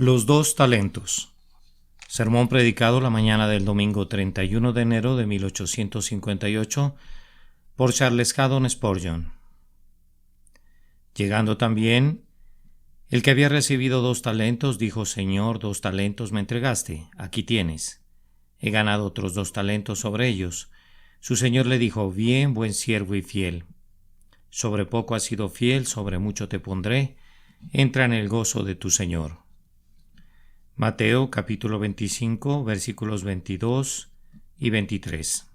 Los dos talentos. Sermón predicado la mañana del domingo 31 de enero de 1858 por Charles Haddon Spurgeon. Llegando también, el que había recibido 2 talentos dijo: Señor, 2 talentos me entregaste, aquí tienes. He ganado otros 2 talentos sobre ellos. Su señor le dijo: Bien, buen siervo y fiel. Sobre poco has sido fiel, sobre mucho te pondré. Entra en el gozo de tu señor. Mateo capítulo 25 versículos 22 y 23.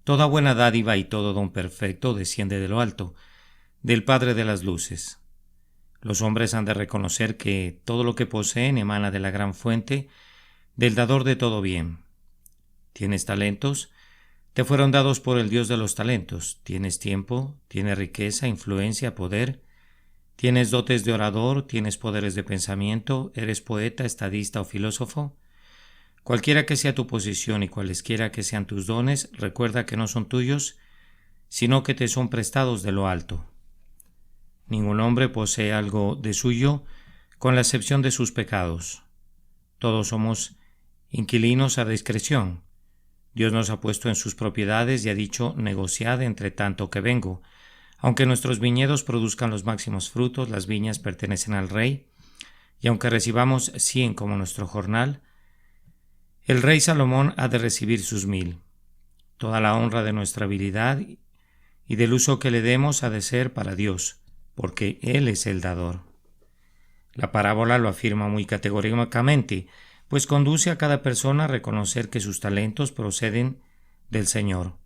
Toda buena dádiva y todo don perfecto desciende de lo alto, del Padre de las luces. Los hombres han de reconocer que todo lo que poseen emana de la gran fuente, del dador de todo bien. ¿Tienes talentos? Te fueron dados por el Dios de los talentos. ¿Tienes tiempo? ¿Tienes riqueza, influencia, poder? ¿Tienes dotes de orador? ¿Tienes poderes de pensamiento? ¿Eres poeta, estadista o filósofo? Cualquiera que sea tu posición y cualesquiera que sean tus dones, recuerda que no son tuyos, sino que te son prestados de lo alto. Ningún hombre posee algo de suyo, con la excepción de sus pecados. Todos somos inquilinos a discreción. Dios nos ha puesto en sus propiedades y ha dicho: negociad entre tanto que vengo. Aunque nuestros viñedos produzcan los máximos frutos, las viñas pertenecen al rey, y aunque recibamos 100 como nuestro jornal, el rey Salomón ha de recibir sus 1000. Toda la honra de nuestra habilidad y del uso que le demos ha de ser para Dios, porque Él es el dador. La parábola lo afirma muy categóricamente, pues conduce a cada persona a reconocer que sus talentos proceden del Señor.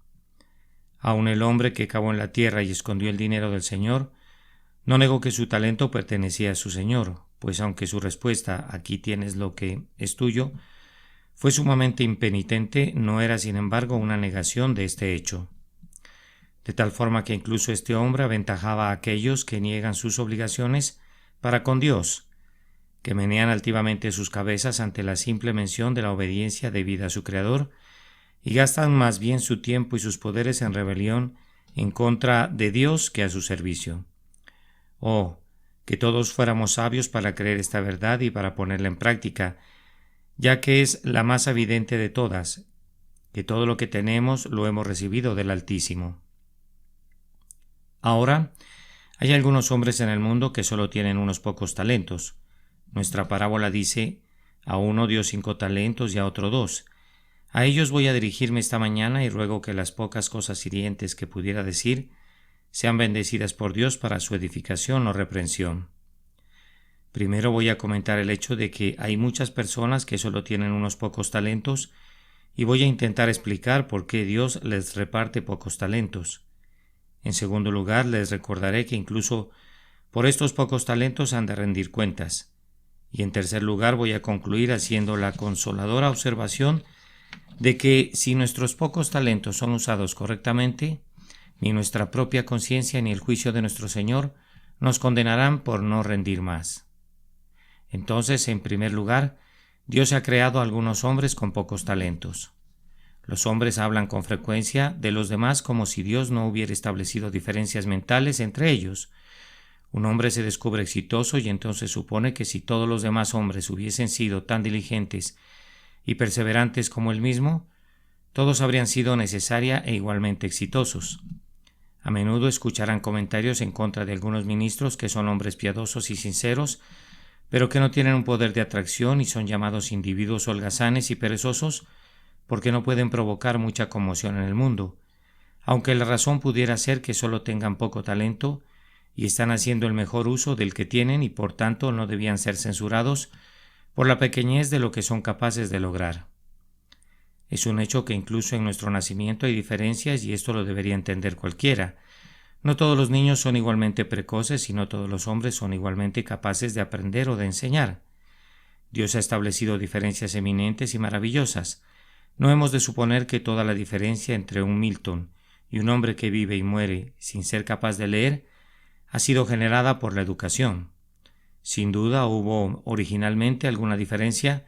Aun el hombre que cavó en la tierra y escondió el dinero del Señor no negó que su talento pertenecía a su Señor, pues aunque su respuesta «aquí tienes lo que es tuyo» fue sumamente impenitente, no era sin embargo una negación de este hecho. De tal forma que incluso este hombre aventajaba a aquellos que niegan sus obligaciones para con Dios, que menean altivamente sus cabezas ante la simple mención de la obediencia debida a su Creador, y gastan más bien su tiempo y sus poderes en rebelión en contra de Dios que a su servicio. Oh, que todos fuéramos sabios para creer esta verdad y para ponerla en práctica, ya que es la más evidente de todas, que todo lo que tenemos lo hemos recibido del Altísimo. Ahora, hay algunos hombres en el mundo que solo tienen unos pocos talentos. Nuestra parábola dice: a uno dio 5 talentos y a otro 2. A ellos voy a dirigirme esta mañana y ruego que las pocas cosas hirientes que pudiera decir sean bendecidas por Dios para su edificación o reprensión. Primero voy a comentar el hecho de que hay muchas personas que solo tienen unos pocos talentos y voy a intentar explicar por qué Dios les reparte pocos talentos. En segundo lugar, les recordaré que incluso por estos pocos talentos han de rendir cuentas. Y en tercer lugar, voy a concluir haciendo la consoladora observación de que si nuestros pocos talentos son usados correctamente, ni nuestra propia conciencia ni el juicio de nuestro Señor nos condenarán por no rendir más. Entonces, en primer lugar, Dios ha creado a algunos hombres con pocos talentos. Los hombres hablan con frecuencia de los demás como si Dios no hubiera establecido diferencias mentales entre ellos. Un hombre se descubre exitoso y entonces supone que si todos los demás hombres hubiesen sido tan diligentes y perseverantes como él mismo, todos habrían sido necesaria e igualmente exitosos. A menudo escucharán comentarios en contra de algunos ministros que son hombres piadosos y sinceros, pero que no tienen un poder de atracción y son llamados individuos holgazanes y perezosos porque no pueden provocar mucha conmoción en el mundo, aunque la razón pudiera ser que solo tengan poco talento y están haciendo el mejor uso del que tienen y por tanto no debían ser censurados por la pequeñez de lo que son capaces de lograr. Es un hecho que incluso en nuestro nacimiento hay diferencias y esto lo debería entender cualquiera. No todos los niños son igualmente precoces y no todos los hombres son igualmente capaces de aprender o de enseñar. Dios ha establecido diferencias eminentes y maravillosas. No hemos de suponer que toda la diferencia entre un Milton y un hombre que vive y muere sin ser capaz de leer ha sido generada por la educación. Sin duda hubo originalmente alguna diferencia,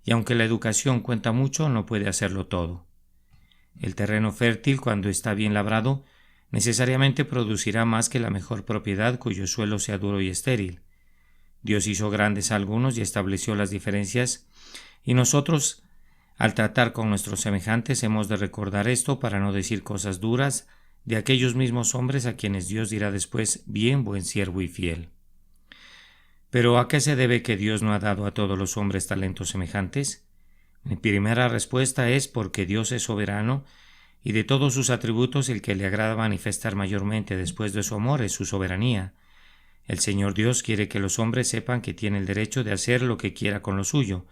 y aunque la educación cuenta mucho, no puede hacerlo todo. El terreno fértil, cuando está bien labrado, necesariamente producirá más que la mejor propiedad cuyo suelo sea duro y estéril. Dios hizo grandes a algunos y estableció las diferencias, y nosotros, al tratar con nuestros semejantes, hemos de recordar esto para no decir cosas duras de aquellos mismos hombres a quienes Dios dirá después: bien, buen siervo y fiel. Pero ¿a qué se debe que Dios no ha dado a todos los hombres talentos semejantes? Mi primera respuesta es porque Dios es soberano, y de todos sus atributos el que le agrada manifestar mayormente después de su amor es su soberanía. El Señor Dios quiere que los hombres sepan que tiene el derecho de hacer lo que quiera con lo suyo.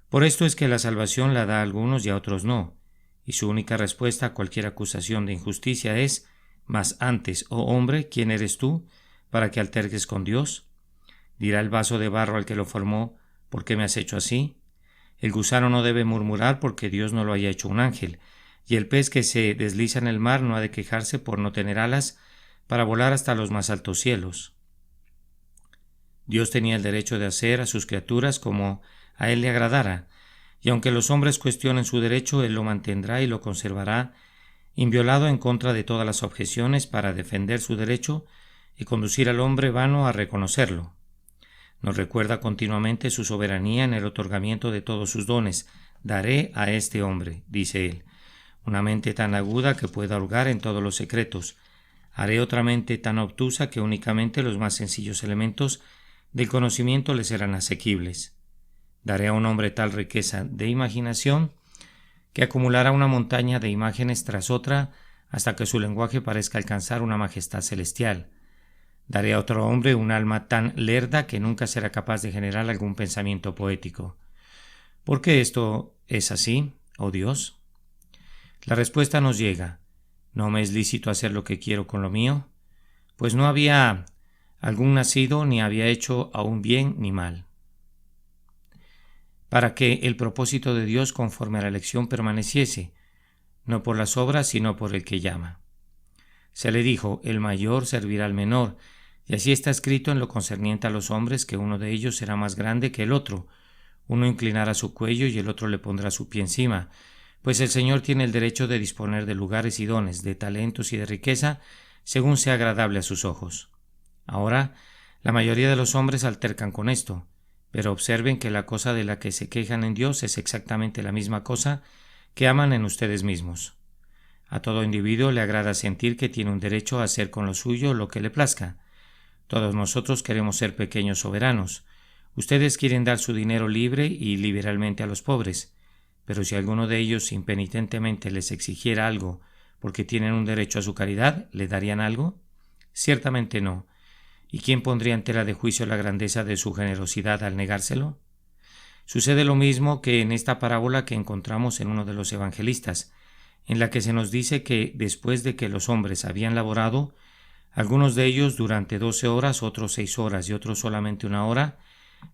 Por esto es que la salvación la da a algunos y a otros no, y su única respuesta a cualquier acusación de injusticia es: mas antes, oh hombre, ¿quién eres tú para que alterques con Dios? Dirá el vaso de barro al que lo formó: ¿por qué me has hecho así? El gusano no debe murmurar porque Dios no lo haya hecho un ángel, y el pez que se desliza en el mar no ha de quejarse por no tener alas para volar hasta los más altos cielos. Dios tenía el derecho de hacer a sus criaturas como a Él le agradara, y aunque los hombres cuestionen su derecho, Él lo mantendrá y lo conservará inviolado en contra de todas las objeciones para defender su derecho y conducir al hombre vano a reconocerlo. Nos recuerda continuamente su soberanía en el otorgamiento de todos sus dones. Daré a este hombre, dice Él, una mente tan aguda que pueda hurgar en todos los secretos. Haré otra mente tan obtusa que únicamente los más sencillos elementos del conocimiento le serán asequibles. Daré a un hombre tal riqueza de imaginación que acumulará una montaña de imágenes tras otra hasta que su lenguaje parezca alcanzar una majestad celestial. Daré a otro hombre un alma tan lerda que nunca será capaz de generar algún pensamiento poético. ¿Por qué esto es así, oh Dios? La respuesta nos llega: ¿no me es lícito hacer lo que quiero con lo mío? Pues no había algún nacido ni había hecho aún bien ni mal. Para que el propósito de Dios conforme a la elección permaneciese, no por las obras, sino por el que llama. Se le dijo: el mayor servirá al menor, y así está escrito en lo concerniente a los hombres, que uno de ellos será más grande que el otro, uno inclinará su cuello y el otro le pondrá su pie encima, pues el Señor tiene el derecho de disponer de lugares y dones, de talentos y de riqueza, según sea agradable a sus ojos. Ahora, la mayoría de los hombres altercan con esto, pero observen que la cosa de la que se quejan en Dios es exactamente la misma cosa que aman en ustedes mismos. A todo individuo le agrada sentir que tiene un derecho a hacer con lo suyo lo que le plazca. Todos nosotros queremos ser pequeños soberanos. Ustedes quieren dar su dinero libre y liberalmente a los pobres, pero si alguno de ellos impenitentemente les exigiera algo porque tienen un derecho a su caridad, ¿le darían algo? Ciertamente no. ¿Y quién pondría en tela de juicio la grandeza de su generosidad al negárselo? Sucede lo mismo que en esta parábola que encontramos en uno de los evangelistas, en la que se nos dice que después de que los hombres habían laborado, algunos de ellos durante 12 horas, otros 6 horas y otros solamente 1 hora,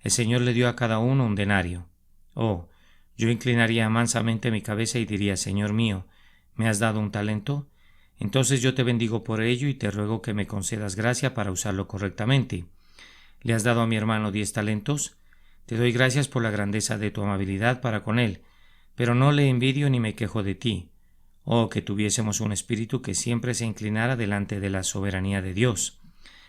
el Señor le dio a cada uno un denario. Oh, yo inclinaría mansamente mi cabeza y diría: Señor mío, ¿me has dado un talento? Entonces yo te bendigo por ello y te ruego que me concedas gracia para usarlo correctamente. ¿Le has dado a mi hermano 10 talentos? Te doy gracias por la grandeza de tu amabilidad para con él, pero no le envidio ni me quejo de ti. Oh, que tuviésemos un espíritu que siempre se inclinara delante de la soberanía de Dios.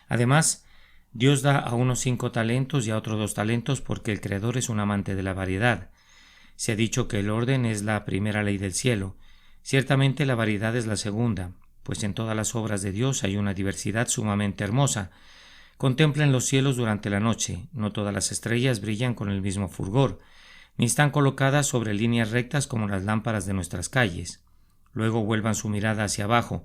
Además, Dios da a unos 5 talentos y a otros 2 talentos porque el Creador es un amante de la variedad. Se ha dicho que el orden es la primera ley del cielo. Ciertamente la variedad es la segunda, pues en todas las obras de Dios hay una diversidad sumamente hermosa. Contemplen los cielos durante la noche. No todas las estrellas brillan con el mismo fulgor, ni están colocadas sobre líneas rectas como las lámparas de nuestras calles. Luego vuelvan su mirada hacia abajo.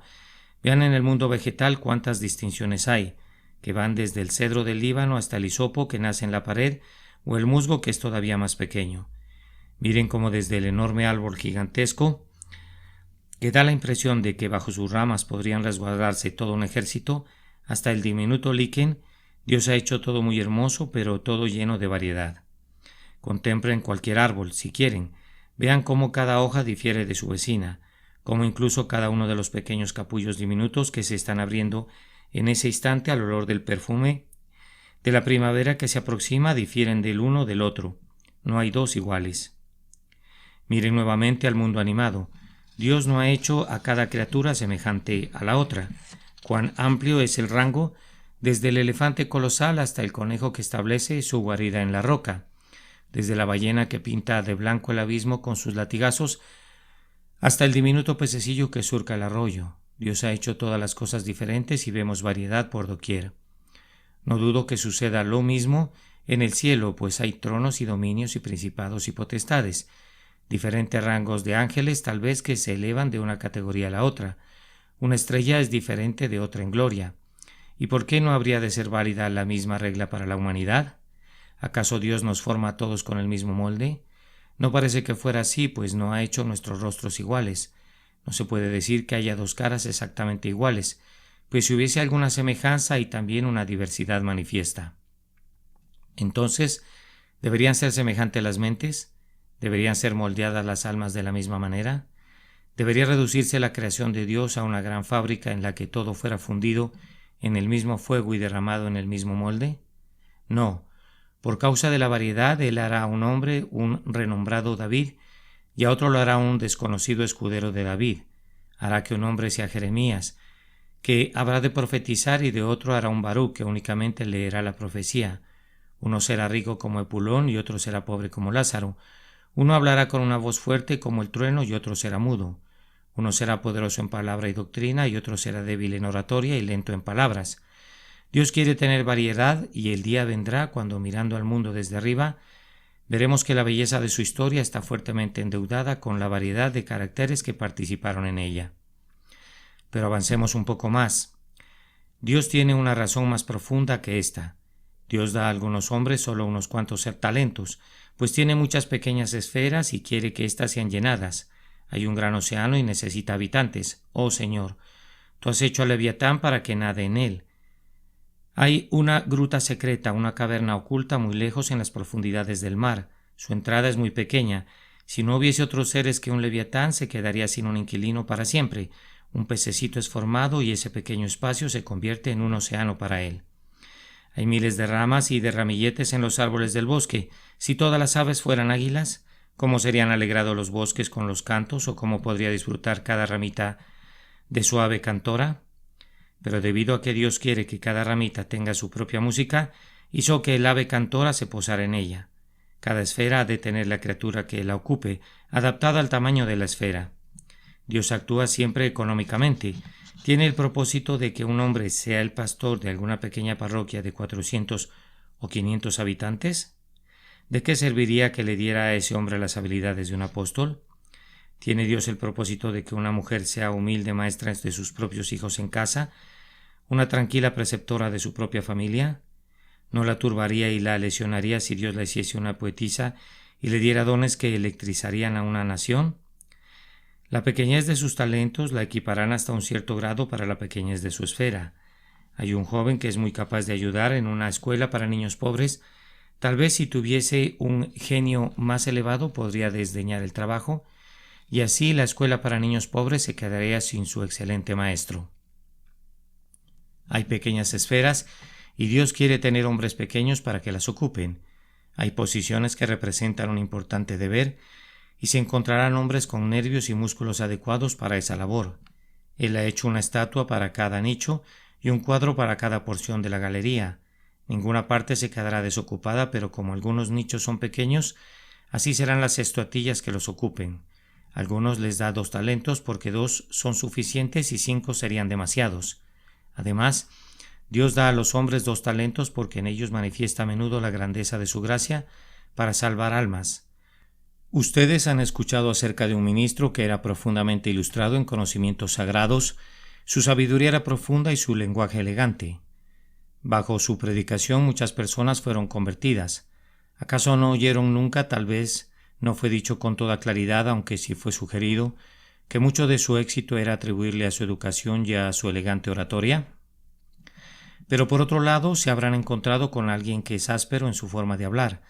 Vean en el mundo vegetal cuántas distinciones hay, que van desde el cedro del Líbano hasta el hisopo que nace en la pared o el musgo que es todavía más pequeño. Miren cómo desde el enorme árbol gigantesco, que da la impresión de que bajo sus ramas podrían resguardarse todo un ejército, hasta el diminuto liquen, Dios ha hecho todo muy hermoso, pero todo lleno de variedad. Contemplen cualquier árbol, si quieren. Vean cómo cada hoja difiere de su vecina, como incluso cada uno de los pequeños capullos diminutos que se están abriendo en ese instante al olor del perfume de la primavera que se aproxima difieren del uno del otro. No hay 2 iguales. Miren nuevamente al mundo animado. Dios no ha hecho a cada criatura semejante a la otra. Cuán amplio es el rango desde el elefante colosal hasta el conejo que establece su guarida en la roca, desde la ballena que pinta de blanco el abismo con sus latigazos, hasta el diminuto pececillo que surca el arroyo. Dios ha hecho todas las cosas diferentes y vemos variedad por doquier. No dudo que suceda lo mismo en el cielo, pues hay tronos y dominios y principados y potestades, diferentes rangos de ángeles tal vez que se elevan de una categoría a la otra. Una estrella es diferente de otra en gloria. ¿Y por qué no habría de ser válida la misma regla para la humanidad? ¿Acaso Dios nos forma a todos con el mismo molde? No parece que fuera así, pues no ha hecho nuestros rostros iguales. No se puede decir que haya dos caras exactamente iguales, pues si hubiese alguna semejanza hay también una diversidad manifiesta. Entonces, ¿deberían ser semejantes las mentes? ¿Deberían ser moldeadas las almas de la misma manera? ¿Debería reducirse la creación de Dios a una gran fábrica en la que todo fuera fundido en el mismo fuego y derramado en el mismo molde? No. Por causa de la variedad, Él hará a un hombre un renombrado David, y a otro lo hará un desconocido escudero de David. Hará que un hombre sea Jeremías, que habrá de profetizar, y de otro hará un Baruc, que únicamente leerá la profecía. Uno será rico como Epulón y otro será pobre como Lázaro. Uno hablará con una voz fuerte como el trueno y otro será mudo. Uno será poderoso en palabra y doctrina y otro será débil en oratoria y lento en palabras. Dios quiere tener variedad, y el día vendrá cuando, mirando al mundo desde arriba, veremos que la belleza de su historia está fuertemente endeudada con la variedad de caracteres que participaron en ella. Pero avancemos un poco más. Dios tiene una razón más profunda que esta. Dios da a algunos hombres solo unos cuantos talentos, pues tiene muchas pequeñas esferas y quiere que éstas sean llenadas. Hay un gran océano y necesita habitantes. Oh Señor, tú has hecho al Leviatán para que nade en él. Hay una gruta secreta, una caverna oculta muy lejos en las profundidades del mar. Su entrada es muy pequeña. Si no hubiese otros seres que un Leviatán, se quedaría sin un inquilino para siempre. Un pececito es formado y ese pequeño espacio se convierte en un océano para él. Hay miles de ramas y de ramilletes en los árboles del bosque. Si todas las aves fueran águilas, ¿cómo serían alegrados los bosques con los cantos, o cómo podría disfrutar cada ramita de su ave cantora? Pero debido a que Dios quiere que cada ramita tenga su propia música, hizo que el ave cantora se posara en ella. Cada esfera ha de tener la criatura que la ocupe, adaptada al tamaño de la esfera. Dios actúa siempre económicamente. Tiene el propósito de que un hombre sea el pastor de alguna pequeña parroquia de 400 o 500 habitantes. ¿De qué serviría que le diera a ese hombre las habilidades de un apóstol? ¿Tiene Dios el propósito de que una mujer sea humilde maestra de sus propios hijos en casa, una tranquila preceptora de su propia familia? ¿No la turbaría y la lesionaría si Dios la hiciese una poetisa y le diera dones que electrizarían a una nación? La pequeñez de sus talentos la equiparán hasta un cierto grado para la pequeñez de su esfera. Hay un joven que es muy capaz de ayudar en una escuela para niños pobres. Tal vez si tuviese un genio más elevado podría desdeñar el trabajo, y así la escuela para niños pobres se quedaría sin su excelente maestro. Hay pequeñas esferas y Dios quiere tener hombres pequeños para que las ocupen. Hay posiciones que representan un importante deber y se encontrarán hombres con nervios y músculos adecuados para esa labor. Él ha hecho una estatua para cada nicho y un cuadro para cada porción de la galería. Ninguna parte se quedará desocupada, pero como algunos nichos son pequeños, así serán las estatuillas que los ocupen. Algunos les da 2 talentos porque 2 son suficientes y 5 serían demasiados. Además, Dios da a los hombres 2 talentos porque en ellos manifiesta a menudo la grandeza de su gracia para salvar almas. Ustedes han escuchado acerca de un ministro que era profundamente ilustrado en conocimientos sagrados, su sabiduría era profunda y su lenguaje elegante. Bajo su predicación muchas personas fueron convertidas. ¿Acaso no oyeron nunca, tal vez no fue dicho con toda claridad, aunque sí fue sugerido, que mucho de su éxito era atribuirle a su educación y a su elegante oratoria? Pero por otro lado, se habrán encontrado con alguien que es áspero en su forma de hablar,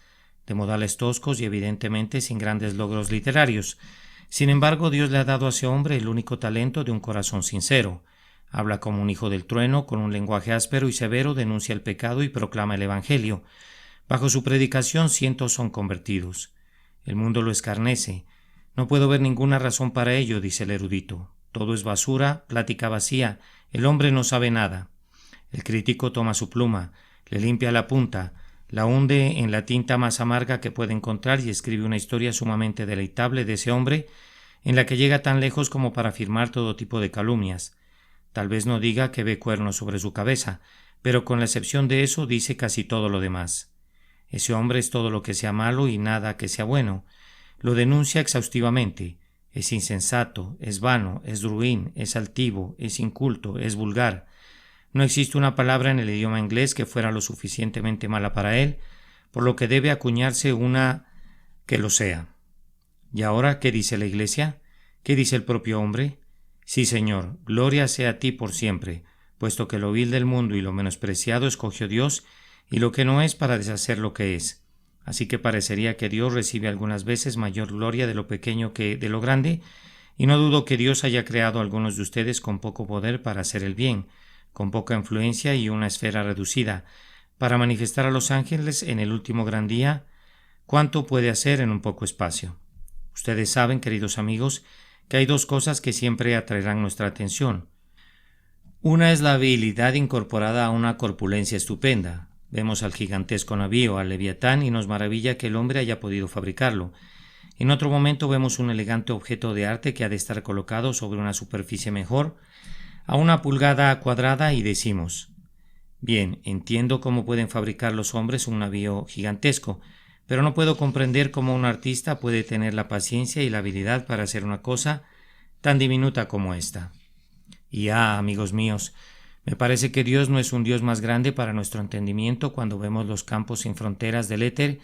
de modales toscos y evidentemente sin grandes logros literarios. Sin embargo, Dios le ha dado a ese hombre el único talento de un corazón sincero. Habla como un hijo del trueno, con un lenguaje áspero y severo, denuncia el pecado y proclama el Evangelio. Bajo su predicación cientos son convertidos. El mundo lo escarnece. No puedo ver ninguna razón para ello, dice el erudito. Todo es basura, plática vacía. El hombre no sabe nada. El crítico toma su pluma, le limpia la punta, la hunde en la tinta más amarga que puede encontrar y escribe una historia sumamente deleitable de ese hombre, en la que llega tan lejos como para afirmar todo tipo de calumnias. Tal vez no diga que ve cuernos sobre su cabeza, pero con la excepción de eso dice casi todo lo demás. Ese hombre es todo lo que sea malo y nada que sea bueno. Lo denuncia exhaustivamente. Es insensato, es vano, es ruin, es altivo, es inculto, es vulgar. No existe una palabra en el idioma inglés que fuera lo suficientemente mala para él, por lo que debe acuñarse una que lo sea. ¿Y ahora qué dice la Iglesia? ¿Qué dice el propio hombre? Sí, Señor, gloria sea a ti por siempre, puesto que lo vil del mundo y lo menospreciado escogió Dios, y lo que no es para deshacer lo que es. Así que parecería que Dios recibe algunas veces mayor gloria de lo pequeño que de lo grande, y no dudo que Dios haya creado a algunos de ustedes con poco poder para hacer el bien, con poca influencia y una esfera reducida, para manifestar a los ángeles en el último gran día cuánto puede hacer en un poco espacio. Ustedes saben, queridos amigos, que hay dos cosas que siempre atraerán nuestra atención. Una es la habilidad incorporada a una corpulencia estupenda. Vemos al gigantesco navío, al Leviatán, y nos maravilla que el hombre haya podido fabricarlo. En otro momento vemos un elegante objeto de arte que ha de estar colocado sobre una superficie mejor, a una pulgada cuadrada, y decimos: bien, entiendo cómo pueden fabricar los hombres un navío gigantesco, pero no puedo comprender cómo un artista puede tener la paciencia y la habilidad para hacer una cosa tan diminuta como esta. Y amigos míos, me parece que Dios no es un Dios más grande para nuestro entendimiento cuando vemos los campos sin fronteras del éter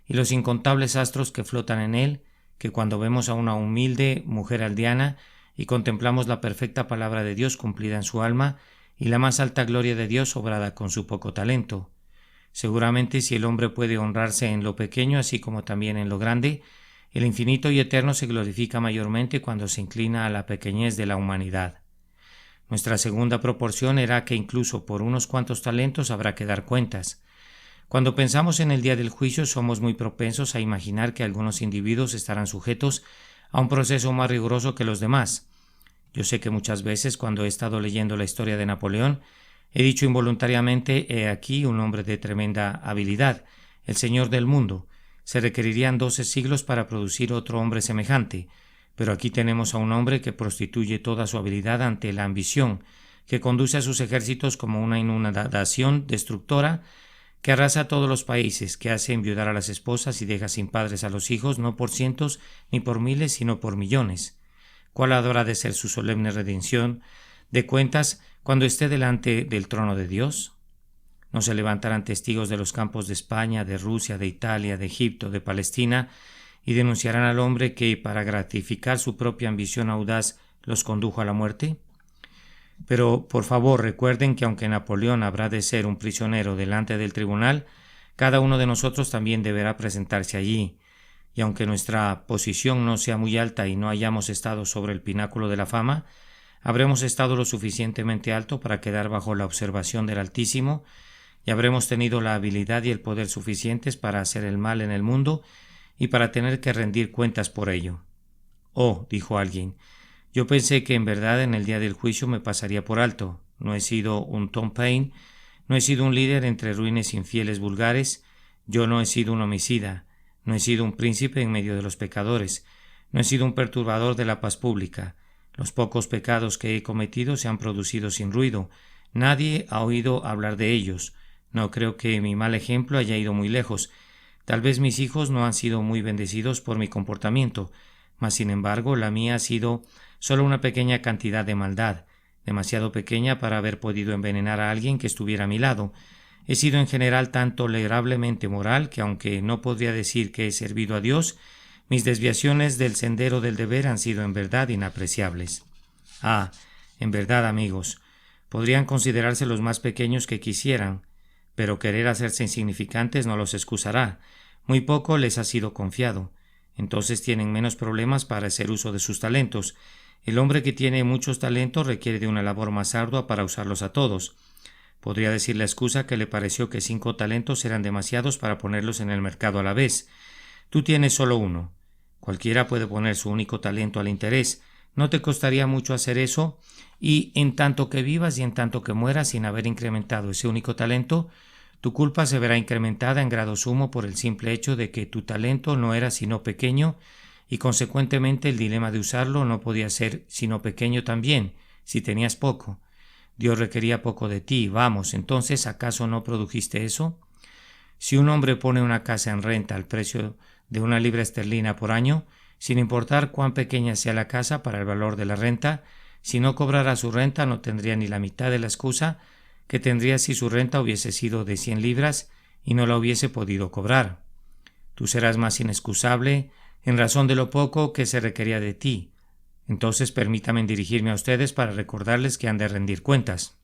y los incontables astros que flotan en él, que cuando vemos a una humilde mujer aldeana y contemplamos la perfecta palabra de Dios cumplida en su alma y la más alta gloria de Dios obrada con su poco talento. Seguramente, si el hombre puede honrarse en lo pequeño así como también en lo grande, el infinito y eterno se glorifica mayormente cuando se inclina a la pequeñez de la humanidad. Nuestra segunda proporción era que incluso por unos cuantos talentos habrá que dar cuentas. Cuando pensamos en el día del juicio, somos muy propensos a imaginar que algunos individuos estarán sujetos a un proceso más riguroso que los demás. Yo sé que muchas veces, cuando he estado leyendo la historia de Napoleón, he dicho involuntariamente: he aquí un hombre de tremenda habilidad, el señor del mundo. Se requerirían 12 siglos para producir otro hombre semejante, pero aquí tenemos a un hombre que prostituye toda su habilidad ante la ambición, que conduce a sus ejércitos como una inundación destructora, que arrasa todos los países, que hace enviudar a las esposas y deja sin padres a los hijos, no por cientos ni por miles, sino por millones. ¿Cuál habrá de ser su solemne redención de cuentas cuando esté delante del trono de Dios? ¿No se levantarán testigos de los campos de España, de Rusia, de Italia, de Egipto, de Palestina, y denunciarán al hombre que, para gratificar su propia ambición audaz, los condujo a la muerte? Pero, por favor, recuerden que aunque Napoleón habrá de ser un prisionero delante del tribunal, cada uno de nosotros también deberá presentarse allí, y aunque nuestra posición no sea muy alta y no hayamos estado sobre el pináculo de la fama, habremos estado lo suficientemente alto para quedar bajo la observación del Altísimo, y habremos tenido la habilidad y el poder suficientes para hacer el mal en el mundo y para tener que rendir cuentas por ello. Oh, dijo alguien, yo pensé que en verdad en el día del juicio me pasaría por alto. No he sido un Tom Paine, no he sido un líder entre ruines infieles vulgares, yo no he sido un homicida, no he sido un príncipe en medio de los pecadores, no he sido un perturbador de la paz pública. Los pocos pecados que he cometido se han producido sin ruido, nadie ha oído hablar de ellos. No creo que mi mal ejemplo haya ido muy lejos. Tal vez mis hijos no han sido muy bendecidos por mi comportamiento, mas sin embargo la mía ha sido solo una pequeña cantidad de maldad, demasiado pequeña para haber podido envenenar a alguien que estuviera a mi lado. He sido en general tan tolerablemente moral que, aunque no podría decir que he servido a Dios, mis desviaciones del sendero del deber han sido en verdad inapreciables. En verdad, amigos, podrían considerarse los más pequeños que quisieran, pero querer hacerse insignificantes no los excusará. Muy poco les ha sido confiado. Entonces tienen menos problemas para hacer uso de sus talentos. El hombre que tiene muchos talentos requiere de una labor más ardua para usarlos a todos. Podría decir la excusa que le pareció que 5 talentos eran demasiados para ponerlos en el mercado a la vez. Tú tienes solo uno. Cualquiera puede poner su único talento al interés, No te costaría mucho hacer eso, y en tanto que vivas y en tanto que mueras sin haber incrementado ese único talento, tu culpa se verá incrementada en grado sumo por el simple hecho de que tu talento no era sino pequeño, y consecuentemente el dilema de usarlo no podía ser sino pequeño también, si tenías poco. Dios requería poco de ti. Vamos, entonces, ¿acaso no produjiste eso? Si un hombre pone una casa en renta al precio de 1 libra esterlina por año, sin importar cuán pequeña sea la casa para el valor de la renta, si no cobrara su renta no tendría ni la mitad de la excusa que tendría si su renta hubiese sido de 100 libras y no la hubiese podido cobrar. Tú serás más inexcusable en razón de lo poco que se requería de ti. Entonces permítanme dirigirme a ustedes para recordarles que han de rendir cuentas.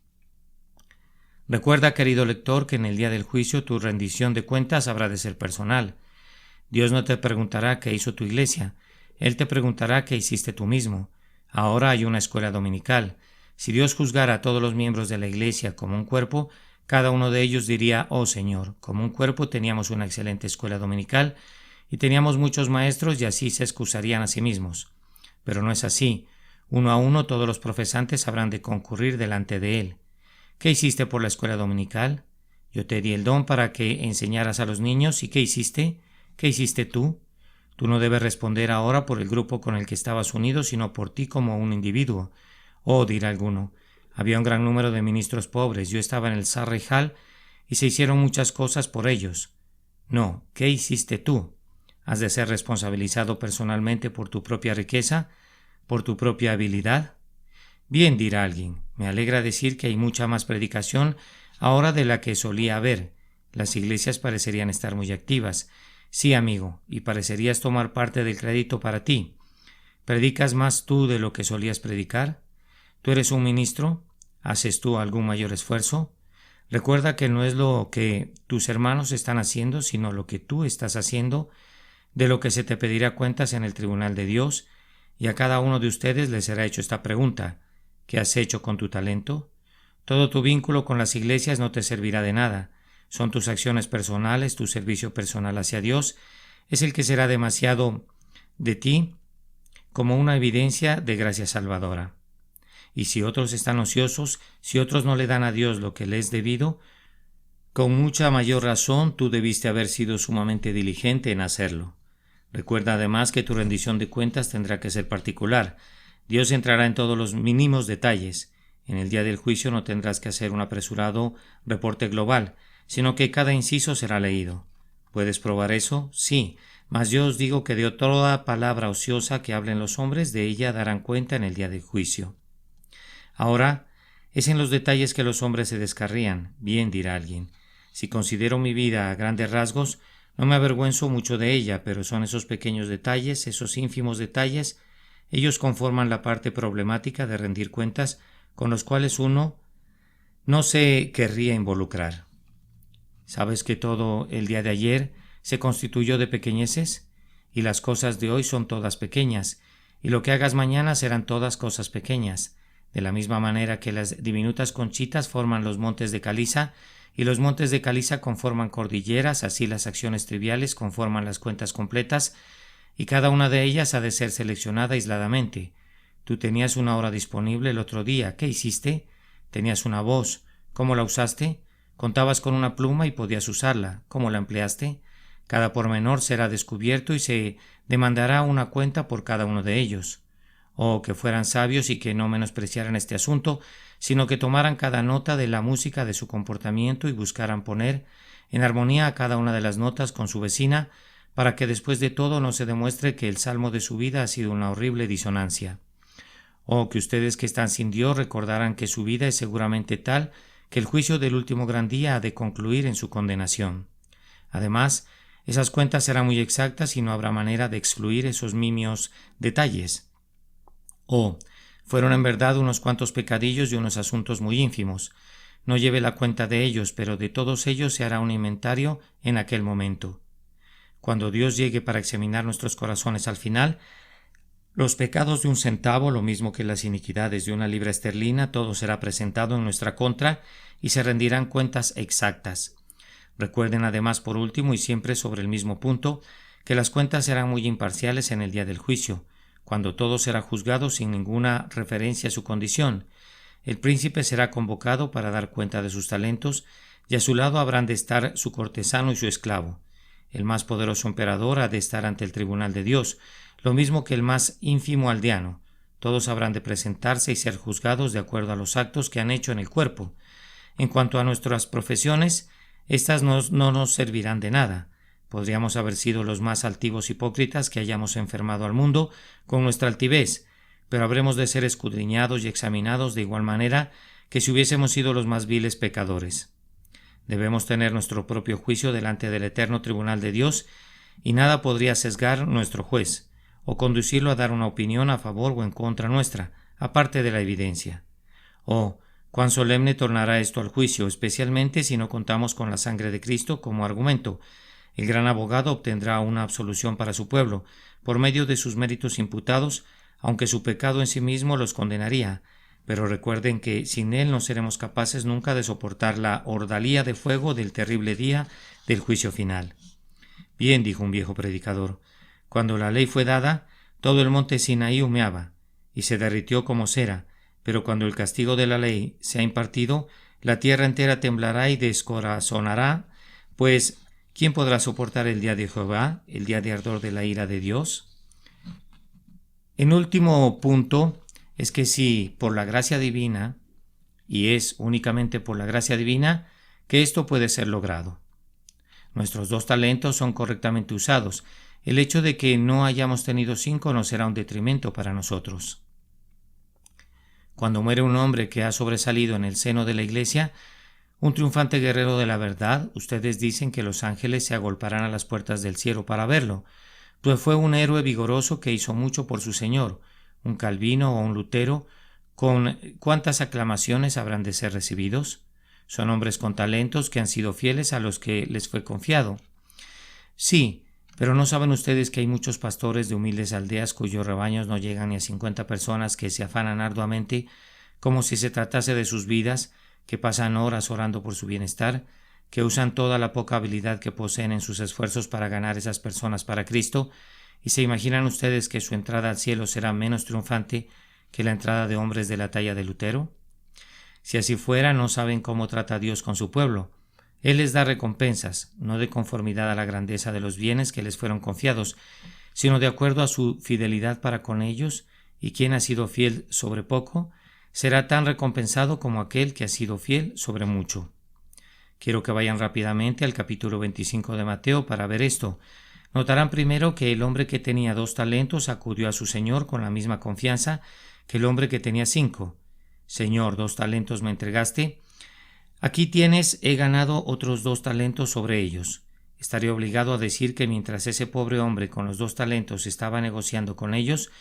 Recuerda, querido lector, que en el día del juicio tu rendición de cuentas habrá de ser personal. Dios no te preguntará qué hizo tu iglesia, Él te preguntará qué hiciste tú mismo. Ahora hay una escuela dominical. Si Dios juzgara a todos los miembros de la iglesia como un cuerpo, cada uno de ellos diría: oh Señor, como un cuerpo teníamos una excelente escuela dominical y teníamos muchos maestros, y así se excusarían a sí mismos. Pero no es así. Uno a uno todos los profesantes habrán de concurrir delante de Él. ¿Qué hiciste por la escuela dominical? Yo te di el don para que enseñaras a los niños. ¿Y qué hiciste? ¿Qué hiciste tú? Tú no debes responder ahora por el grupo con el que estabas unido, sino por ti como un individuo. Oh, dirá alguno, había un gran número de ministros pobres, yo estaba en el Surrey Hall y se hicieron muchas cosas por ellos. No, ¿qué hiciste tú? ¿Has de ser responsabilizado personalmente por tu propia riqueza, por tu propia habilidad? Bien, dirá alguien, me alegra decir que hay mucha más predicación ahora de la que solía haber. Las iglesias parecerían estar muy activas. Sí, amigo, y parecerías tomar parte del crédito para ti. ¿Predicas más tú de lo que solías predicar? ¿Tú eres un ministro? ¿Haces tú algún mayor esfuerzo? Recuerda que no es lo que tus hermanos están haciendo, sino lo que tú estás haciendo, de lo que se te pedirá cuentas en el tribunal de Dios, y a cada uno de ustedes les será hecho esta pregunta: ¿qué has hecho con tu talento? Todo tu vínculo con las iglesias no te servirá de nada. Son tus acciones personales, tu servicio personal hacia Dios, es el que será demasiado de ti como una evidencia de gracia salvadora. Y si otros están ociosos, si otros no le dan a Dios lo que le es debido, con mucha mayor razón tú debiste haber sido sumamente diligente en hacerlo. Recuerda además que tu rendición de cuentas tendrá que ser particular. Dios entrará en todos los mínimos detalles. En el día del juicio no tendrás que hacer un apresurado reporte global, sino que cada inciso será leído. ¿Puedes probar eso? Sí, mas yo os digo que de toda palabra ociosa que hablen los hombres, de ella darán cuenta en el día del juicio. Ahora, es en los detalles que los hombres se descarrían. Bien, dirá alguien. Si considero mi vida a grandes rasgos, no me avergüenzo mucho de ella, pero son esos pequeños detalles, esos ínfimos detalles, ellos conforman la parte problemática de rendir cuentas con los cuales uno no se querría involucrar. ¿Sabes que todo el día de ayer se constituyó de pequeñeces? Y las cosas de hoy son todas pequeñas, y lo que hagas mañana serán todas cosas pequeñas. De la misma manera que las diminutas conchitas forman los montes de caliza, y los montes de caliza conforman cordilleras, así las acciones triviales conforman las cuentas completas, y cada una de ellas ha de ser seleccionada aisladamente. Tú tenías una hora disponible el otro día. ¿Qué hiciste? Tenías una voz. ¿Cómo la usaste? Contabas con una pluma y podías usarla. ¿Cómo la empleaste? Cada pormenor será descubierto y se demandará una cuenta por cada uno de ellos. Oh, que fueran sabios y que no menospreciaran este asunto, sino que tomaran cada nota de la música de su comportamiento y buscaran poner en armonía a cada una de las notas con su vecina, para que después de todo no se demuestre que el salmo de su vida ha sido una horrible disonancia. Oh, que ustedes que están sin Dios recordaran que su vida es seguramente tal que el juicio del último gran día ha de concluir en su condenación. Además, esas cuentas serán muy exactas y no habrá manera de excluir esos nimios detalles. Oh, fueron en verdad unos cuantos pecadillos y unos asuntos muy ínfimos. No lleve la cuenta de ellos, pero de todos ellos se hará un inventario en aquel momento. Cuando Dios llegue para examinar nuestros corazones al final, los pecados de 1 centavo, lo mismo que las iniquidades de 1 libra esterlina, todo será presentado en nuestra contra y se rendirán cuentas exactas. Recuerden además, por último y siempre sobre el mismo punto, que las cuentas serán muy imparciales en el día del juicio. cuando todo será juzgado sin ninguna referencia a su condición. El príncipe será convocado para dar cuenta de sus talentos, y a su lado habrán de estar su cortesano y su esclavo. El más poderoso emperador ha de estar ante el tribunal de Dios, lo mismo que el más ínfimo aldeano. Todos habrán de presentarse y ser juzgados de acuerdo a los actos que han hecho en el cuerpo. En cuanto a nuestras profesiones, estas no nos servirán de nada. Podríamos haber sido los más altivos hipócritas que hayamos enfermado al mundo con nuestra altivez, pero habremos de ser escudriñados y examinados de igual manera que si hubiésemos sido los más viles pecadores. Debemos tener nuestro propio juicio delante del eterno tribunal de Dios, y nada podría sesgar nuestro juez, o conducirlo a dar una opinión a favor o en contra nuestra, aparte de la evidencia. Oh, cuán solemne tornará esto al juicio, especialmente si no contamos con la sangre de Cristo como argumento. El gran abogado obtendrá una absolución para su pueblo, por medio de sus méritos imputados, aunque su pecado en sí mismo los condenaría. Pero recuerden que sin él no seremos capaces nunca de soportar la ordalía de fuego del terrible día del juicio final. Bien, dijo un viejo predicador, cuando la ley fue dada, todo el monte Sinaí humeaba y se derritió como cera, pero cuando el castigo de la ley se ha impartido, la tierra entera temblará y descorazonará, pues ¿quién podrá soportar el día de Jehová, el día de ardor de la ira de Dios? En último punto, es que si por la gracia divina, y es únicamente por la gracia divina, que esto puede ser logrado. Nuestros 2 talentos son correctamente usados. El hecho de que no hayamos tenido 5 no será un detrimento para nosotros. Cuando muere un hombre que ha sobresalido en el seno de la Iglesia, un triunfante guerrero de la verdad, ustedes dicen que los ángeles se agolparán a las puertas del cielo para verlo, pues fue un héroe vigoroso que hizo mucho por su Señor. Un Calvino o un Lutero, ¿con cuántas aclamaciones habrán de ser recibidos? Son hombres con talentos que han sido fieles a los que les fue confiado. Sí, pero ¿no saben ustedes que hay muchos pastores de humildes aldeas cuyos rebaños no llegan ni a 50 personas que se afanan arduamente, como si se tratase de sus vidas, que pasan horas orando por su bienestar, que usan toda la poca habilidad que poseen en sus esfuerzos para ganar esas personas para Cristo? ¿Y se imaginan ustedes que su entrada al cielo será menos triunfante que la entrada de hombres de la talla de Lutero? Si así fuera, no saben cómo trata Dios con su pueblo. Él les da recompensas, no de conformidad a la grandeza de los bienes que les fueron confiados, sino de acuerdo a su fidelidad para con ellos, y quien ha sido fiel sobre poco, será tan recompensado como aquel que ha sido fiel sobre mucho. Quiero que vayan rápidamente al capítulo 25 de Mateo para ver esto. Notarán primero que el hombre que tenía 2 talentos acudió a su señor con la misma confianza que el hombre que tenía 5. Señor, 2 talentos me entregaste. Aquí tienes, he ganado otros 2 talentos sobre ellos. Estaré obligado a decir que mientras ese pobre hombre con los 2 talentos estaba negociando con ellos,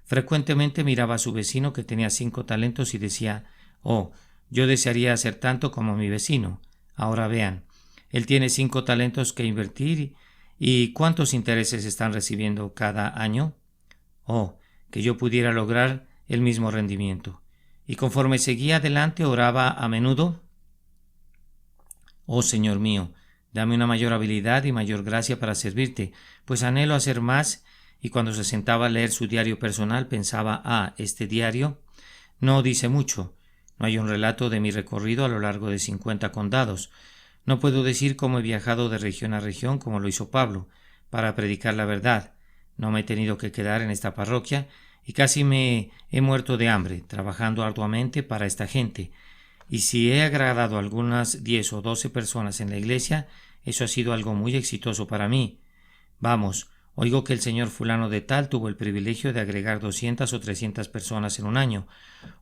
frecuentemente miraba a su vecino que tenía 5 talentos y decía: «Oh, yo desearía hacer tanto como mi vecino. Ahora vean, él tiene 5 talentos que invertir ¿y cuántos intereses están recibiendo cada año? Oh, que yo pudiera lograr el mismo rendimiento». Y conforme seguía adelante oraba a menudo: «Oh Señor mío, dame una mayor habilidad y mayor gracia para servirte, pues anhelo hacer más». Y cuando se sentaba a leer su diario personal pensaba: este diario no dice mucho. No hay un relato de mi recorrido a lo largo de 50 condados. No puedo decir cómo he viajado de región a región como lo hizo Pablo, para predicar la verdad. No me he tenido que quedar en esta parroquia y casi me he muerto de hambre, trabajando arduamente para esta gente. Y si he agradado a algunas 10 o 12 personas en la iglesia, eso ha sido algo muy exitoso para mí. Vamos, oigo que el señor fulano de tal tuvo el privilegio de agregar 200 o 300 personas en un año.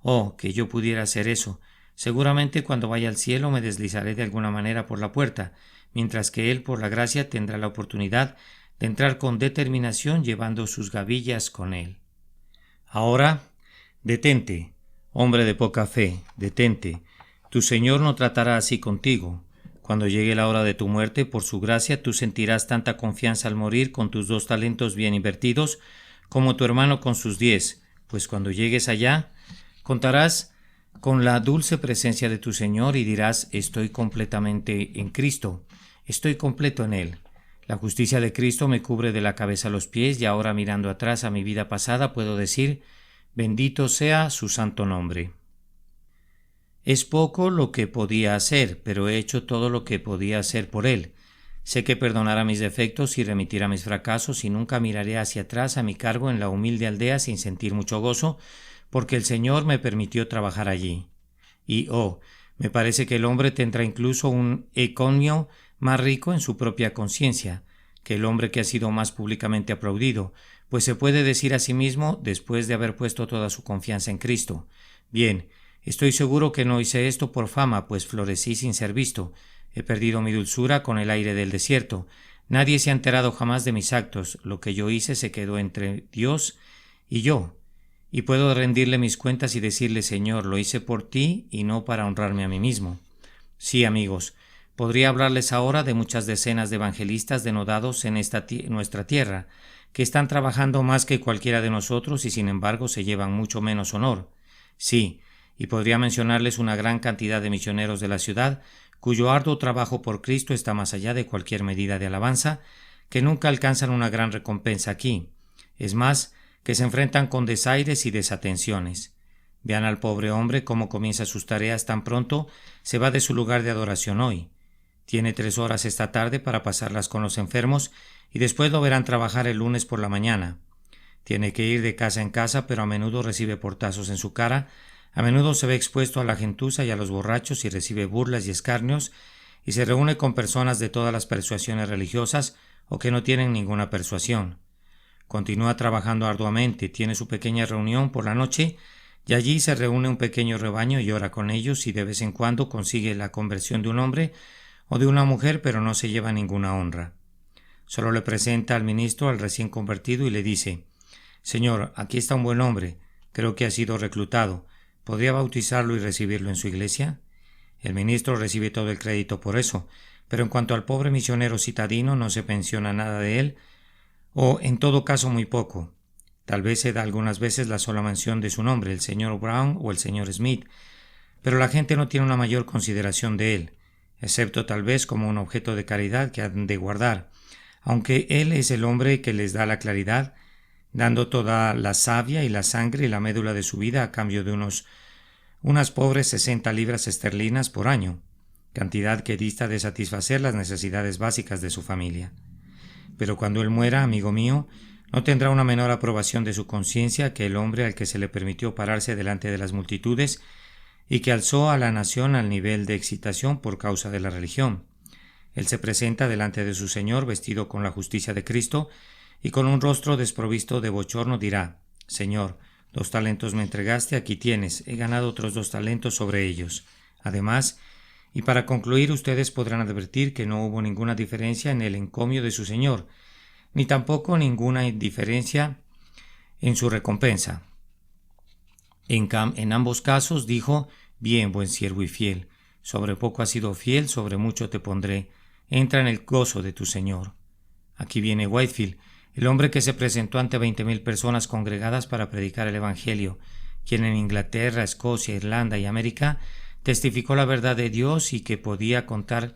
Oh, que yo pudiera hacer eso. Seguramente cuando vaya al cielo me deslizaré de alguna manera por la puerta, mientras que él, por la gracia, tendrá la oportunidad de entrar con determinación llevando sus gavillas con él. Ahora, detente, hombre de poca fe, detente. Tu Señor no tratará así contigo. Cuando llegue la hora de tu muerte, por su gracia, tú sentirás tanta confianza al morir con tus 2 talentos bien invertidos, como tu hermano con sus 10, pues cuando llegues allá, contarás con la dulce presencia de tu Señor y dirás: estoy completamente en Cristo, estoy completo en Él. La justicia de Cristo me cubre de la cabeza a los pies y ahora mirando atrás a mi vida pasada puedo decir, bendito sea su santo nombre. Es poco lo que podía hacer, pero he hecho todo lo que podía hacer por Él. Sé que perdonará mis defectos y remitirá mis fracasos y nunca miraré hacia atrás a mi cargo en la humilde aldea sin sentir mucho gozo, porque el Señor me permitió trabajar allí. Y me parece que el hombre tendrá incluso un econio más rico en su propia conciencia que el hombre que ha sido más públicamente aplaudido, pues se puede decir a sí mismo, después de haber puesto toda su confianza en Cristo: bien, estoy seguro que no hice esto por fama, pues florecí sin ser visto. He perdido mi dulzura con el aire del desierto. Nadie se ha enterado jamás de mis actos. Lo que yo hice se quedó entre Dios y yo. Y puedo rendirle mis cuentas y decirle: Señor, lo hice por ti y no para honrarme a mí mismo. Sí, amigos, podría hablarles ahora de muchas decenas de evangelistas denodados en nuestra tierra, que están trabajando más que cualquiera de nosotros y sin embargo se llevan mucho menos honor. Sí, y podría mencionarles una gran cantidad de misioneros de la ciudad, cuyo arduo trabajo por Cristo está más allá de cualquier medida de alabanza, que nunca alcanzan una gran recompensa aquí. Es más, que se enfrentan con desaires y desatenciones. Vean al pobre hombre cómo comienza sus tareas tan pronto se va de su lugar de adoración hoy. Tiene 3 horas esta tarde para pasarlas con los enfermos y después lo verán trabajar el lunes por la mañana. Tiene que ir de casa en casa, pero a menudo recibe portazos en su cara, a menudo se ve expuesto a la gentuza y a los borrachos y recibe burlas y escarnios, y se reúne con personas de todas las persuasiones religiosas o que no tienen ninguna persuasión. Continúa trabajando arduamente, tiene su pequeña reunión por la noche y allí se reúne un pequeño rebaño y ora con ellos y de vez en cuando consigue la conversión de un hombre o de una mujer, pero no se lleva ninguna honra. Solo le presenta al ministro al recién convertido y le dice: Señor, aquí está un buen hombre, creo que ha sido reclutado. ¿Podría bautizarlo y recibirlo en su iglesia? El ministro recibe todo el crédito por eso, pero en cuanto al pobre misionero citadino no se menciona nada de él, o en todo caso muy poco. Tal vez se da algunas veces la sola mención de su nombre, el señor Brown o el señor Smith, pero la gente no tiene una mayor consideración de él, excepto tal vez como un objeto de caridad que han de guardar, aunque él es el hombre que les da la claridad, dando toda la savia y la sangre y la médula de su vida a cambio de unas pobres 60 libras esterlinas por año, cantidad que dista de satisfacer las necesidades básicas de su familia. Pero cuando él muera, amigo mío, no tendrá una menor aprobación de su conciencia que el hombre al que se le permitió pararse delante de las multitudes y que alzó a la nación al nivel de excitación por causa de la religión. Él se presenta delante de su Señor vestido con la justicia de Cristo y con un rostro desprovisto de bochorno dirá: Señor, 2 talentos me entregaste, aquí tienes, he ganado otros 2 talentos sobre ellos. Además, y para concluir, ustedes podrán advertir que no hubo ninguna diferencia en el encomio de su Señor, ni tampoco ninguna diferencia en su recompensa. En ambos casos dijo: Bien, buen siervo y fiel, sobre poco has sido fiel, sobre mucho te pondré, entra en el gozo de tu Señor. Aquí viene Whitefield, el hombre que se presentó ante 20,000 personas congregadas para predicar el Evangelio, quien en Inglaterra, Escocia, Irlanda y América testificó la verdad de Dios y que podía contar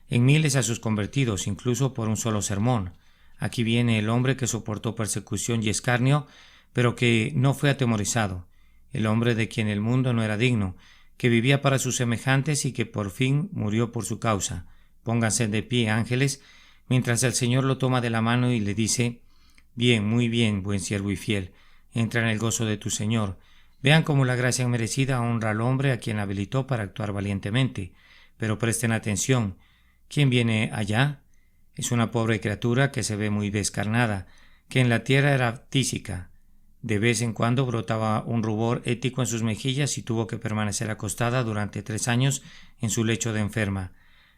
en miles a sus convertidos, incluso por un solo sermón. Aquí viene el hombre que soportó persecución y escarnio, pero que no fue atemorizado, el hombre de quien el mundo no era digno, que vivía para sus semejantes y que por fin murió por su causa. Pónganse de pie, ángeles, mientras el Señor lo toma de la mano y le dice: Bien, muy bien, buen siervo y fiel, entra en el gozo de tu Señor. Vean cómo la gracia merecida honra al hombre a quien habilitó para actuar valientemente. Pero presten atención. ¿Quién viene allá? Es una pobre criatura que se ve muy descarnada, que en la tierra era tísica. De vez en cuando brotaba un rubor ético en sus mejillas y tuvo que permanecer acostada durante 3 años en su lecho de enferma.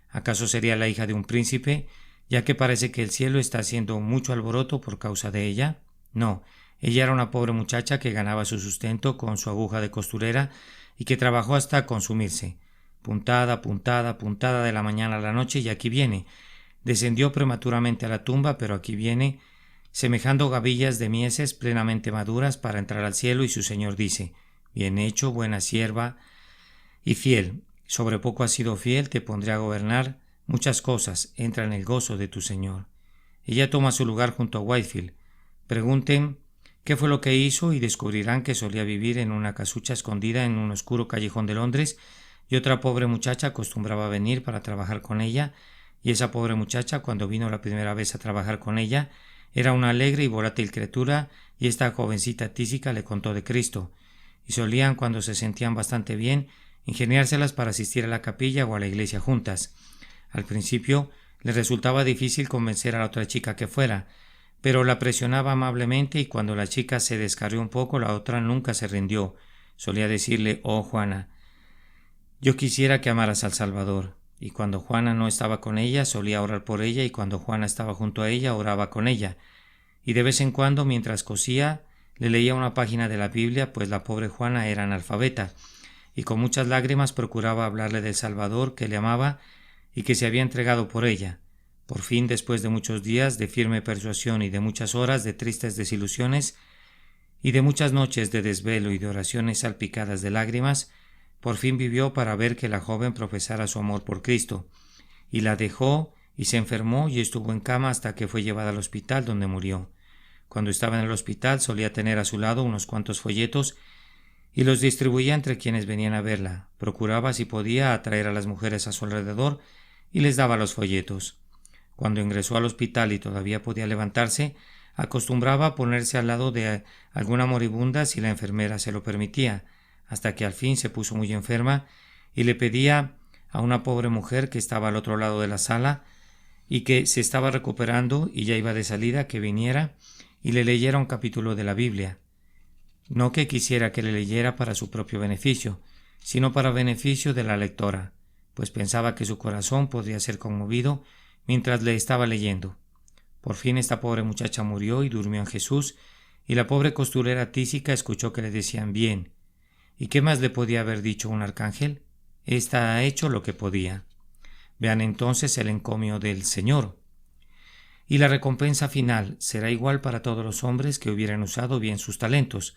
¿Acaso sería la hija de un príncipe, ya que parece que el cielo está haciendo mucho alboroto por causa de ella? No, ella era una pobre muchacha que ganaba su sustento con su aguja de costurera y que trabajó hasta consumirse. Puntada, puntada, puntada de la mañana a la noche, y aquí viene. Descendió prematuramente a la tumba, pero aquí viene, semejando gavillas de mieses plenamente maduras para entrar al cielo, y su Señor dice: Bien hecho, buena sierva y fiel. Sobre poco has sido fiel, te pondré a gobernar muchas cosas, entra en el gozo de tu Señor. Ella toma su lugar junto a Whitefield. Pregunten qué fue lo que hizo y descubrirán que solía vivir en una casucha escondida en un oscuro callejón de Londres, y otra pobre muchacha acostumbraba a venir para trabajar con ella, y esa pobre muchacha, cuando vino la primera vez a trabajar con ella, era una alegre y volátil criatura, y esta jovencita tísica le contó de Cristo, y solían, cuando se sentían bastante bien, ingeniárselas para asistir a la capilla o a la iglesia juntas. Al principio les resultaba difícil convencer a la otra chica que fuera, pero la presionaba amablemente, y cuando la chica se descarrió un poco, la otra nunca se rindió. Solía decirle: «Oh, Juana, yo quisiera que amaras al Salvador». Y cuando Juana no estaba con ella, solía orar por ella, y cuando Juana estaba junto a ella, oraba con ella. Y de vez en cuando, mientras cosía, le leía una página de la Biblia, pues la pobre Juana era analfabeta, y con muchas lágrimas procuraba hablarle del Salvador, que le amaba y que se había entregado por ella. Por fin, después de muchos días de firme persuasión y de muchas horas de tristes desilusiones y de muchas noches de desvelo y de oraciones salpicadas de lágrimas, por fin vivió para ver que la joven profesara su amor por Cristo, y la dejó y se enfermó y estuvo en cama hasta que fue llevada al hospital, donde murió. Cuando estaba en el hospital solía tener a su lado unos cuantos folletos y los distribuía entre quienes venían a verla. Procuraba, si podía, atraer a las mujeres a su alrededor y les daba los folletos. Cuando ingresó al hospital y todavía podía levantarse, acostumbraba a ponerse al lado de alguna moribunda si la enfermera se lo permitía, hasta que al fin se puso muy enferma y le pedía a una pobre mujer que estaba al otro lado de la sala y que se estaba recuperando y ya iba de salida, que viniera y le leyera un capítulo de la Biblia. No que quisiera que le leyera para su propio beneficio, sino para beneficio de la lectora, pues pensaba que su corazón podría ser conmovido mientras le estaba leyendo. Por fin esta pobre muchacha murió y durmió en Jesús, y la pobre costurera tísica escuchó que le decían: «Bien». ¿Y qué más le podía haber dicho un arcángel? Ésta ha hecho lo que podía. Vean entonces el encomio del Señor. Y la recompensa final será igual para todos los hombres que hubieran usado bien sus talentos.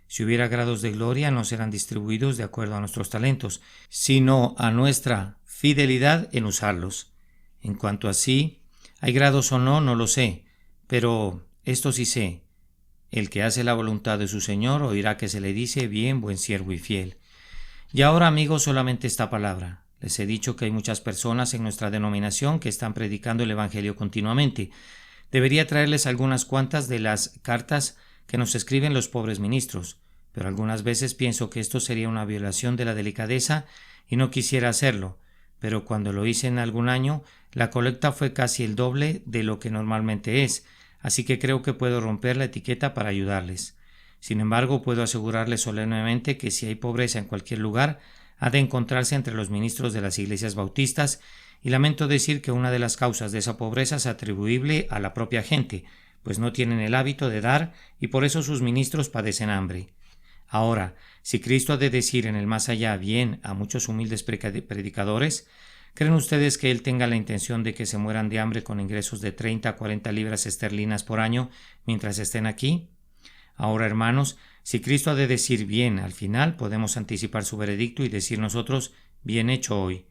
Si hubiera grados de gloria, no serán distribuidos de acuerdo a nuestros talentos, sino a nuestra fidelidad en usarlos. En cuanto a si hay grados o no, no lo sé, pero esto sí sé: el que hace la voluntad de su Señor oirá que se le dice: «Bien, buen siervo y fiel». Y ahora, amigos, solamente esta palabra. Les he dicho que hay muchas personas en nuestra denominación que están predicando el Evangelio continuamente. Debería traerles algunas cuantas de las cartas que nos escriben los pobres ministros, pero algunas veces pienso que esto sería una violación de la delicadeza y no quisiera hacerlo. Pero cuando lo hice en algún año, la colecta fue casi el doble de lo que normalmente es, así que creo que puedo romper la etiqueta para ayudarles. Sin embargo, puedo asegurarles solemnemente que si hay pobreza en cualquier lugar, ha de encontrarse entre los ministros de las iglesias bautistas, y lamento decir que una de las causas de esa pobreza es atribuible a la propia gente, pues no tienen el hábito de dar y por eso sus ministros padecen hambre. Ahora, si Cristo ha de decir en el más allá bien a muchos humildes predicadores, ¿creen ustedes que Él tenga la intención de que se mueran de hambre con ingresos de 30 a 40 libras esterlinas por año mientras estén aquí? Ahora, hermanos, si Cristo ha de decir bien al final, podemos anticipar su veredicto y decir nosotros: «Bien hecho hoy».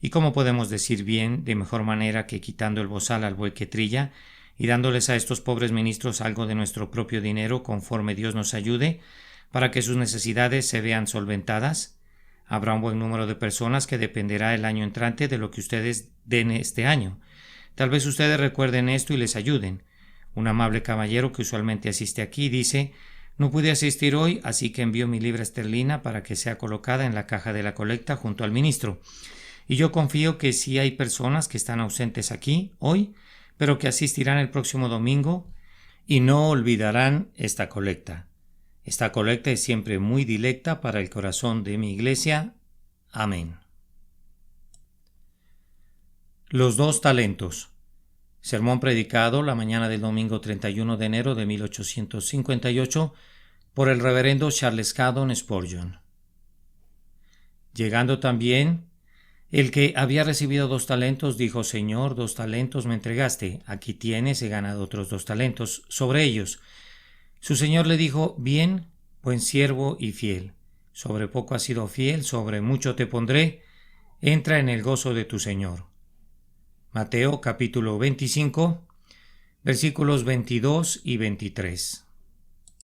¿Y cómo podemos decir bien de mejor manera que quitando el bozal al buey que trilla y dándoles a estos pobres ministros algo de nuestro propio dinero conforme Dios nos ayude, para que sus necesidades se vean solventadas? Habrá un buen número de personas que dependerá el año entrante de lo que ustedes den este año. Tal vez ustedes recuerden esto y les ayuden. Un amable caballero que usualmente asiste aquí dice: «No pude asistir hoy, así que envío mi libra esterlina para que sea colocada en la caja de la colecta junto al ministro». Y yo confío que sí hay personas que están ausentes aquí hoy, pero que asistirán el próximo domingo y no olvidarán esta colecta. Esta colecta es siempre muy dilecta para el corazón de mi iglesia. Amén. Los 2 talentos. Sermón predicado la mañana del domingo 31 de enero de 1858 por el reverendo Charles Haddon Spurgeon. Llegando también, el que había recibido 2 talentos dijo: «Señor, 2 talentos me entregaste, aquí tienes, he ganado otros 2 talentos sobre ellos». Su señor le dijo: «Bien, buen siervo y fiel, sobre poco has sido fiel, sobre mucho te pondré, entra en el gozo de tu señor». Mateo capítulo 25, Versículos 22 y 23.